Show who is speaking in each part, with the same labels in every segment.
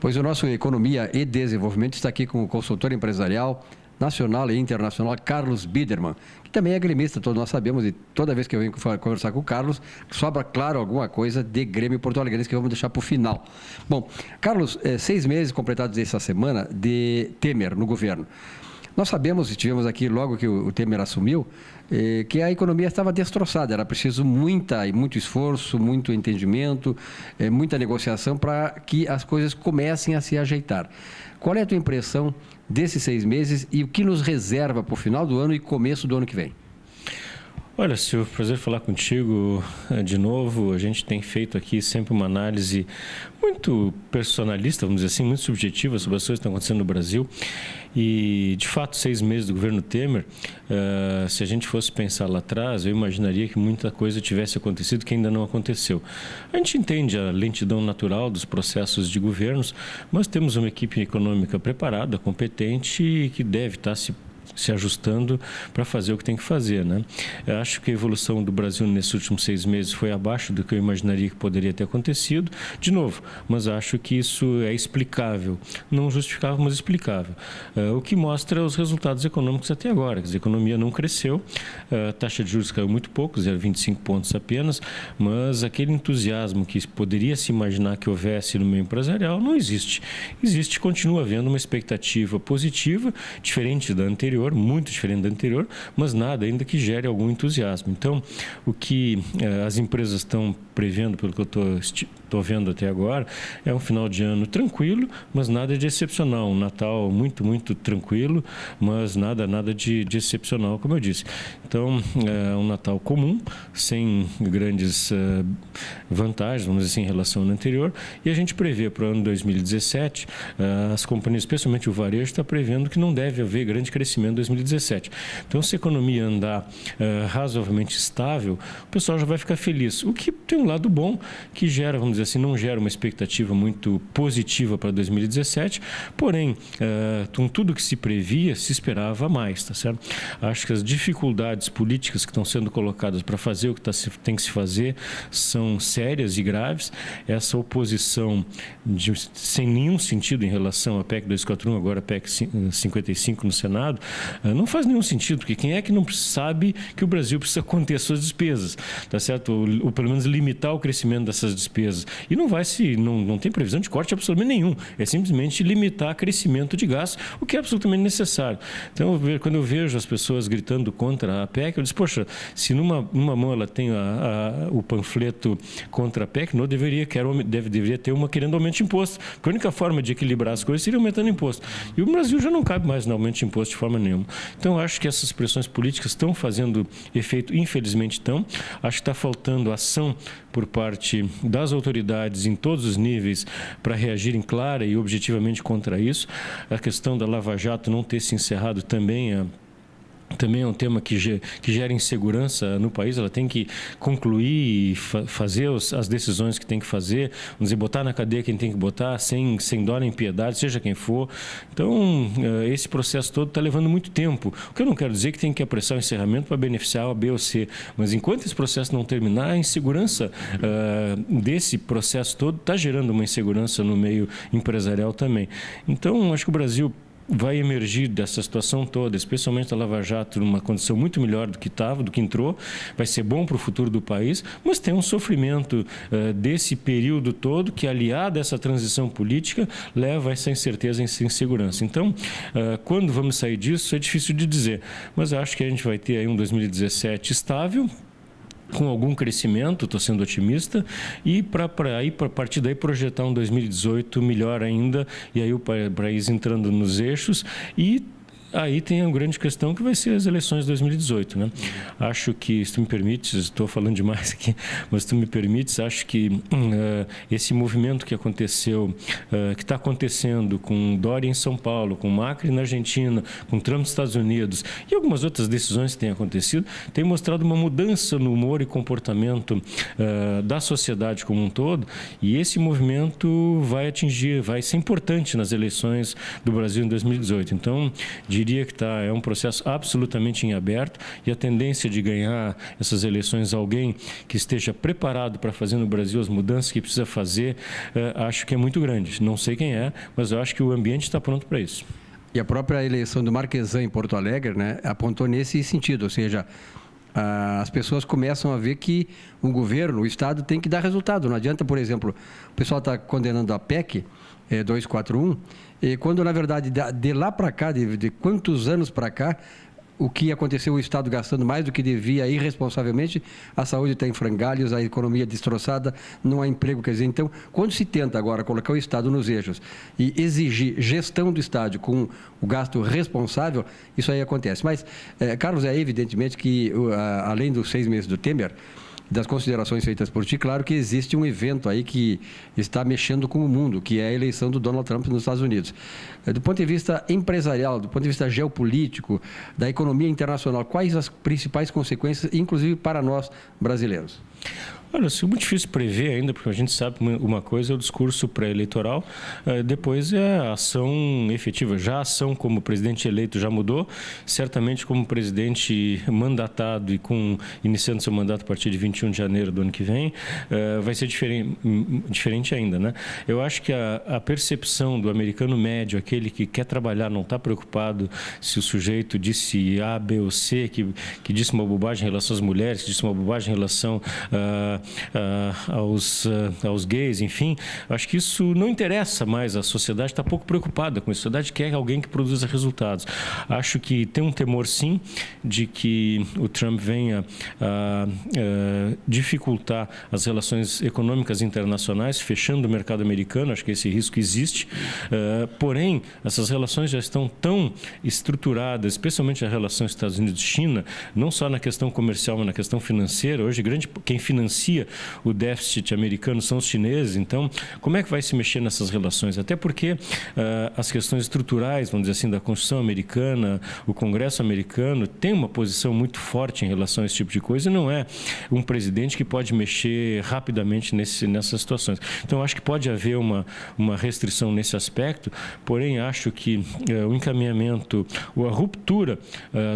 Speaker 1: Pois o nosso Economia e Desenvolvimento está aqui com o consultor empresarial nacional e internacional Carlos Biderman, que também é gremista, todos nós sabemos, e toda vez que eu venho conversar com o Carlos, sobra, claro, alguma coisa de Grêmio Porto Alegrense que vamos deixar para o final. Bom, Carlos, 6 meses completados essa semana de Temer no governo. Nós sabemos, e tivemos aqui logo que o Temer assumiu, que a economia estava destroçada, era preciso muito esforço, muito entendimento, muita negociação para que as coisas comecem a se ajeitar. Qual é a tua impressão desses 6 meses e o que nos reserva para o final do ano e começo do ano que vem?
Speaker 2: Olha, Silvio, prazer falar contigo de novo. A gente tem feito aqui sempre uma análise muito personalista, vamos dizer assim, muito subjetiva sobre as coisas que estão acontecendo no Brasil. E, de fato, 6 meses do governo Temer, se a gente fosse pensar lá atrás, eu imaginaria que muita coisa tivesse acontecido que ainda não aconteceu. A gente entende a lentidão natural dos processos de governos, mas temos uma equipe econômica preparada, competente e que deve estar se ajustando para fazer o que tem que fazer, né? Eu acho que a evolução do Brasil nesses últimos 6 meses foi abaixo do que eu imaginaria que poderia ter acontecido, de novo, mas acho que isso é explicável, não justificável, mas explicável. O que mostra os resultados econômicos até agora, quer dizer, a economia não cresceu, a taxa de juros caiu muito pouco, 0,25 pontos apenas, mas aquele entusiasmo que poderia se imaginar que houvesse no meio empresarial não existe. Continua havendo uma expectativa positiva, diferente da anterior, muito diferente da anterior, mas nada ainda que gere algum entusiasmo. Então, o que as empresas estão prevendo, pelo que eu estou vendo até agora, é um final de ano tranquilo, mas nada de excepcional. Um Natal muito, muito tranquilo, mas nada de excepcional, como eu disse. Então, é um Natal comum, sem grandes vantagens, vamos dizer assim, em relação ao ano anterior, e a gente prevê para o ano 2017, as companhias, especialmente o varejo, está prevendo que não deve haver grande crescimento em 2017. Então, se a economia andar razoavelmente estável, o pessoal já vai ficar feliz. O que tem um lado bom, que gera, vamos dizer assim, não gera uma expectativa muito positiva para 2017, porém, com tudo que se previa, se esperava mais, tá certo? Acho que as dificuldades políticas que estão sendo colocadas para fazer o que tem que se fazer são sérias e graves. Essa oposição sem nenhum sentido em relação à PEC 241, agora a PEC 55 no Senado, não faz nenhum sentido, porque quem é que não sabe que o Brasil precisa conter suas despesas, tá certo? Ou pelo menos limitar o crescimento dessas despesas. E não tem previsão de corte absolutamente nenhum. É simplesmente limitar crescimento de gastos, o que é absolutamente necessário. Então, quando eu vejo as pessoas gritando contra a PEC, eu disse, poxa, se numa mão ela tem o panfleto contra a PEC, não deveria ter uma querendo aumento de imposto. Porque a única forma de equilibrar as coisas seria aumentando imposto. E o Brasil já não cabe mais no aumento de imposto de forma nenhuma. Então, acho que essas pressões políticas estão fazendo efeito, infelizmente estão. Acho que está faltando ação por parte das autoridades em todos os níveis para reagirem clara e objetivamente contra isso. A questão da Lava Jato não ter se encerrado também é um tema que gera insegurança no país. Ela tem que concluir e fazer as decisões que tem que fazer, vamos dizer, botar na cadeia quem tem que botar, sem dó nem piedade, seja quem for. Então, esse processo todo está levando muito tempo. O que eu não quero dizer é que tem que apressar o encerramento para beneficiar A, B ou C, mas enquanto esse processo não terminar, a insegurança desse processo todo está gerando uma insegurança no meio empresarial também. Então, acho que o Brasil vai emergir dessa situação toda, especialmente a Lava Jato, numa condição muito melhor do que estava, do que entrou. Vai ser bom para o futuro do país, mas tem um sofrimento desse período todo que, aliado a essa transição política, leva a essa incerteza e essa insegurança. Então, quando vamos sair disso, é difícil de dizer, mas acho que a gente vai ter aí um 2017 estável, com algum crescimento, estou sendo otimista, e para partir daí projetar um 2018 melhor ainda, e aí o país entrando nos eixos. E aí tem a grande questão que vai ser as eleições de 2018, né? Acho que, se tu me permites, estou falando demais aqui, mas se tu me permites, acho que esse movimento que aconteceu, que está acontecendo com Dória em São Paulo, com Macri na Argentina, com Trump nos Estados Unidos e algumas outras decisões que têm acontecido, tem mostrado uma mudança no humor e comportamento da sociedade como um todo, e esse movimento vai ser importante nas eleições do Brasil em 2018. Então, diria diria que é um processo absolutamente em aberto e a tendência de ganhar essas eleições alguém que esteja preparado para fazer no Brasil as mudanças que precisa fazer, acho que é muito grande. Não sei quem é, mas eu acho que o ambiente está pronto para isso.
Speaker 1: E a própria eleição do Marquesan em Porto Alegre, né, apontou nesse sentido, ou seja, as pessoas começam a ver que o governo, o Estado tem que dar resultado. Não adianta, por exemplo, o pessoal está condenando a PEC 241, e quando na verdade de lá para cá, de quantos anos para cá, o que aconteceu, o Estado gastando mais do que devia irresponsavelmente, a saúde está em frangalhos, a economia destroçada, não há emprego. Quer dizer, então, quando se tenta agora colocar o Estado nos eixos e exigir gestão do Estado com o gasto responsável, isso aí acontece. Mas, Carlos, é evidentemente que, além dos 6 meses do Temer, das considerações feitas por ti, claro que existe um evento aí que está mexendo com o mundo, que é a eleição do Donald Trump nos Estados Unidos. Do ponto de vista empresarial, do ponto de vista geopolítico, da economia internacional, quais as principais consequências, inclusive para nós brasileiros?
Speaker 2: Olha, é muito difícil prever ainda, porque a gente sabe uma coisa é o discurso pré-eleitoral, depois é a ação efetiva. Já a ação como presidente eleito já mudou, certamente como presidente mandatado e iniciando seu mandato a partir de 21 de janeiro do ano que vem, vai ser diferente ainda, né? Eu acho que a percepção do americano médio, aquele que quer trabalhar, não está preocupado se o sujeito disse A, B ou C, que disse uma bobagem em relação às mulheres, que disse uma bobagem em relação aos gays, enfim, acho que isso não interessa mais. A sociedade está pouco preocupada com isso. A sociedade quer alguém que produza resultados. Acho que tem um temor, sim, de que o Trump venha a dificultar as relações econômicas internacionais, fechando o mercado americano. Acho que esse risco existe. Porém, essas relações já estão tão estruturadas, especialmente a relação Estados Unidos-China, não só na questão comercial, mas na questão financeira. Hoje, quem financia o déficit americano são os chineses. Então, como é que vai se mexer nessas relações? Até porque as questões estruturais, vamos dizer assim, da Constituição americana, o Congresso americano tem uma posição muito forte em relação a esse tipo de coisa e não é um presidente que pode mexer rapidamente nessas situações. Então, acho que pode haver uma restrição nesse aspecto, porém, acho que o encaminhamento, ou a ruptura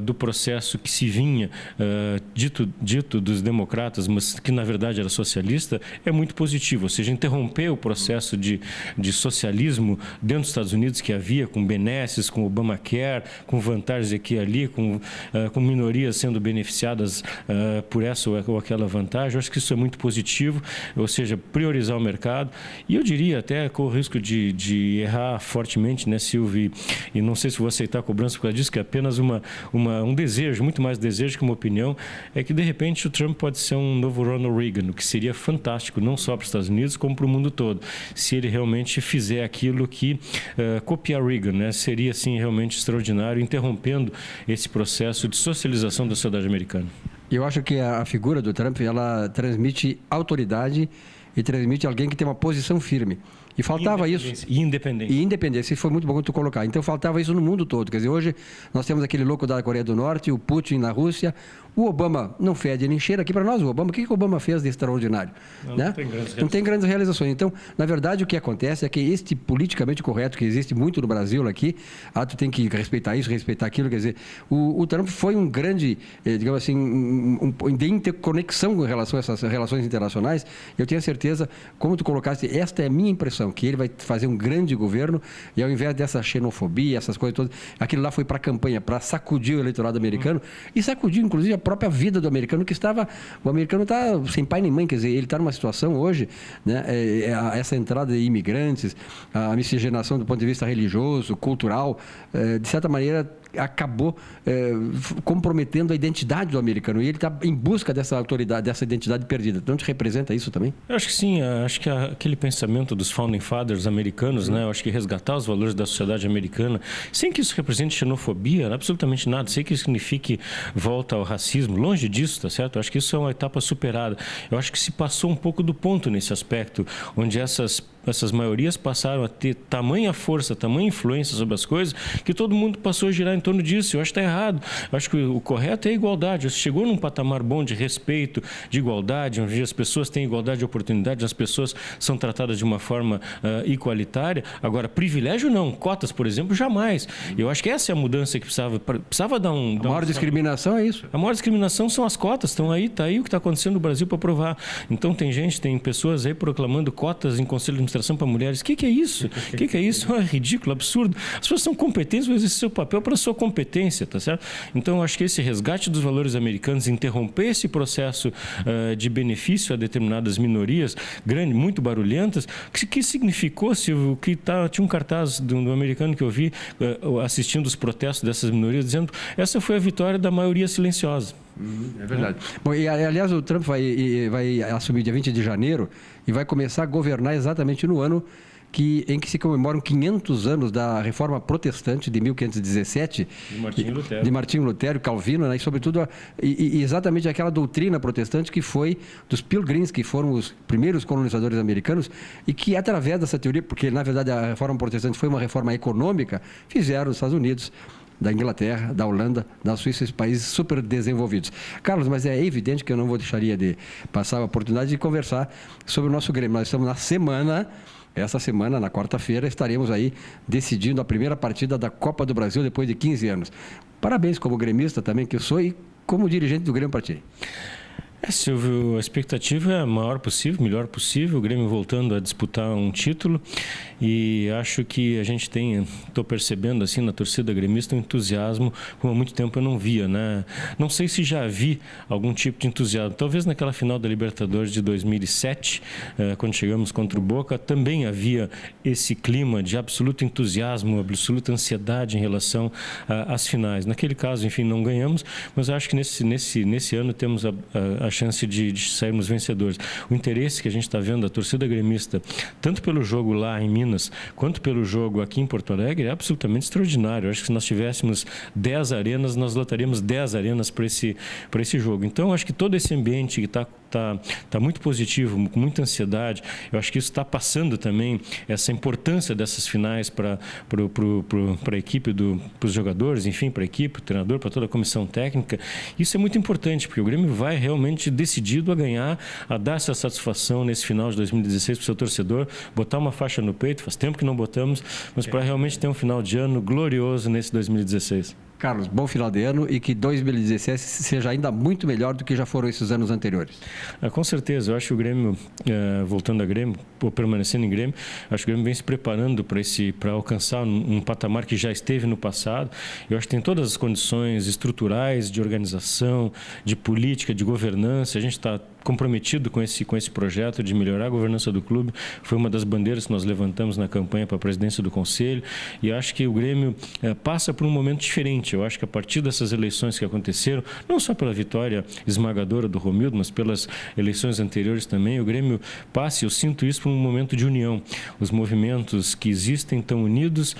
Speaker 2: do processo que se vinha dito dos democratas, mas que na verdade era socialista, é muito positivo. Ou seja, interromper o processo de socialismo dentro dos Estados Unidos que havia, com benesses, com Obamacare, com vantagens aqui e ali, com minorias sendo beneficiadas por essa ou aquela vantagem. Eu acho que isso é muito positivo, ou seja, priorizar o mercado. E eu diria até com o risco de errar fortemente, né, Silvio? E não sei se vou aceitar a cobrança por causa disso, que é apenas um desejo, muito mais desejo que uma opinião, é que de repente o Trump pode ser um novo Ronald Reagan, o que seria fantástico, não só para os Estados Unidos, como para o mundo todo. Se ele realmente fizer aquilo que copiar Reagan, né? Seria, assim, realmente extraordinário, interrompendo esse processo de socialização da sociedade americana.
Speaker 1: Eu acho que a figura do Trump, ela transmite autoridade e transmite alguém que tem uma posição firme. E faltava isso.
Speaker 2: E independência.
Speaker 1: E independência. Isso foi muito bom tu colocar. Então, faltava isso no mundo todo. Quer dizer, hoje nós temos aquele louco da Coreia do Norte, o Putin na Rússia. O Obama não fede nem cheira. Aqui para nós, o Obama, o que o Obama fez de extraordinário? Não tem grandes realizações. Então, na verdade, o que acontece é que este politicamente correto, que existe muito no Brasil aqui, tu tem que respeitar isso, respeitar aquilo. Quer dizer, o Trump foi um grande, digamos assim, de interconexão com relação a essas relações internacionais. Eu tenho certeza, como tu colocaste, esta é a minha impressão, que ele vai fazer um grande governo e ao invés dessa xenofobia, essas coisas todas, aquilo lá foi para a campanha, para sacudir o eleitorado americano e sacudir, inclusive, a própria vida do americano, o americano está sem pai nem mãe, quer dizer, ele está numa situação hoje, né, essa entrada de imigrantes, a miscigenação do ponto de vista religioso, cultural, de certa maneira acabou comprometendo a identidade do americano e ele está em busca dessa autoridade, dessa identidade perdida. Não te representa isso também?
Speaker 2: Eu acho que sim, acho que aquele pensamento dos founding fathers americanos, né, eu acho que resgatar os valores da sociedade americana, sem que isso represente xenofobia, absolutamente nada, sem que isso signifique volta ao racismo, longe disso, tá certo? Eu acho que isso é uma etapa superada. Eu acho que se passou um pouco do ponto nesse aspecto, onde essas essas maiorias passaram a ter tamanha força, tamanha influência sobre as coisas, que todo mundo passou a girar em torno disso. Eu acho que está errado. Eu acho que o correto é a igualdade. Chegou num patamar bom de respeito, de igualdade, onde as pessoas têm igualdade de oportunidade, as pessoas são tratadas de uma forma igualitária. Agora, privilégio não. Cotas, por exemplo, jamais. Eu acho que essa é a mudança que precisava dar um...
Speaker 1: A maior discriminação é isso.
Speaker 2: A maior discriminação são as cotas. Estão aí, está aí o que está acontecendo no Brasil para provar. Então, tem pessoas aí proclamando cotas em conselho de administração para mulheres. O que é isso? O que é isso? É ridículo, absurdo. As pessoas são competentes, vão exercer seu papel para a sua competência, tá certo? Então, eu acho que esse resgate dos valores americanos, interromper esse processo de benefício a determinadas minorias, muito barulhentas, que significou, Silvio, que tinha um cartaz do americano que eu vi assistindo os protestos dessas minorias, dizendo que essa foi a vitória da maioria silenciosa.
Speaker 1: É verdade. Bom, e aliás, o Trump vai assumir dia 20 de janeiro e vai começar a governar exatamente no ano em que se comemoram 500 anos da Reforma Protestante de 1517. De Martinho Lutero, Calvino, né? E sobretudo exatamente aquela doutrina protestante que foi dos Pilgrims, que foram os primeiros colonizadores americanos e que, através dessa teoria, porque na verdade a Reforma Protestante foi uma reforma econômica, fizeram os Estados Unidos, da Inglaterra, da Holanda, da Suíça, esses países super desenvolvidos. Carlos, mas é evidente que eu não deixaria de passar a oportunidade de conversar sobre o nosso Grêmio. Nós estamos essa semana, na quarta-feira, estaremos aí decidindo a primeira partida da Copa do Brasil depois de 15 anos. Parabéns como gremista também que eu sou e como dirigente do Grêmio para ti.
Speaker 2: Silvio, a expectativa é a maior possível, melhor possível, o Grêmio voltando a disputar um título e acho que a gente estou percebendo assim na torcida gremista um entusiasmo como há muito tempo eu não via, né? Não sei se já vi algum tipo de entusiasmo, talvez naquela final da Libertadores de 2007, quando chegamos contra o Boca, também havia esse clima de absoluto entusiasmo, absoluta ansiedade em relação às finais. Naquele caso, enfim, não ganhamos, mas acho que nesse ano temos a chance de sairmos vencedores. O interesse que a gente está vendo da torcida gremista, tanto pelo jogo lá em Minas, quanto pelo jogo aqui em Porto Alegre, é absolutamente extraordinário. Eu acho que se nós tivéssemos 10 arenas, nós lotaríamos 10 arenas para esse jogo. Então, acho que todo esse ambiente que está muito positivo, com muita ansiedade, eu acho que isso está passando também essa importância dessas finais para a equipe, para os jogadores, enfim, para a equipe, para o treinador, para toda a comissão técnica. Isso é muito importante, porque o Grêmio vai realmente decidido a ganhar, a dar essa satisfação nesse final de 2016 para o seu torcedor, botar uma faixa no peito, faz tempo que não botamos, mas para realmente ter um final de ano glorioso nesse 2016.
Speaker 1: Carlos, bom final de ano e que 2017 seja ainda muito melhor do que já foram esses anos anteriores.
Speaker 2: Com certeza, eu acho que o Grêmio, voltando a Grêmio, ou permanecendo em Grêmio, acho que o Grêmio vem se preparando para alcançar um patamar que já esteve no passado. Eu acho que tem todas as condições estruturais, de organização, de política, de governança. A gente está comprometido com esse projeto de melhorar a governança do clube. Foi uma das bandeiras que nós levantamos na campanha para a presidência do Conselho. E acho que o Grêmio passa por um momento diferente. Eu acho que a partir dessas eleições que aconteceram, não só pela vitória esmagadora do Romildo, mas pelas eleições anteriores também, o Grêmio passa, eu sinto isso, por um momento de união. Os movimentos que existem estão unidos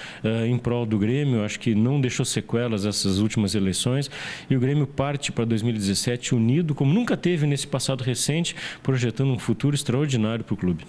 Speaker 2: em prol do Grêmio. Eu acho que não deixou sequelas essas últimas eleições. E o Grêmio parte para 2017 unido, como nunca teve nesse passado recente, projetando um futuro extraordinário para o clube.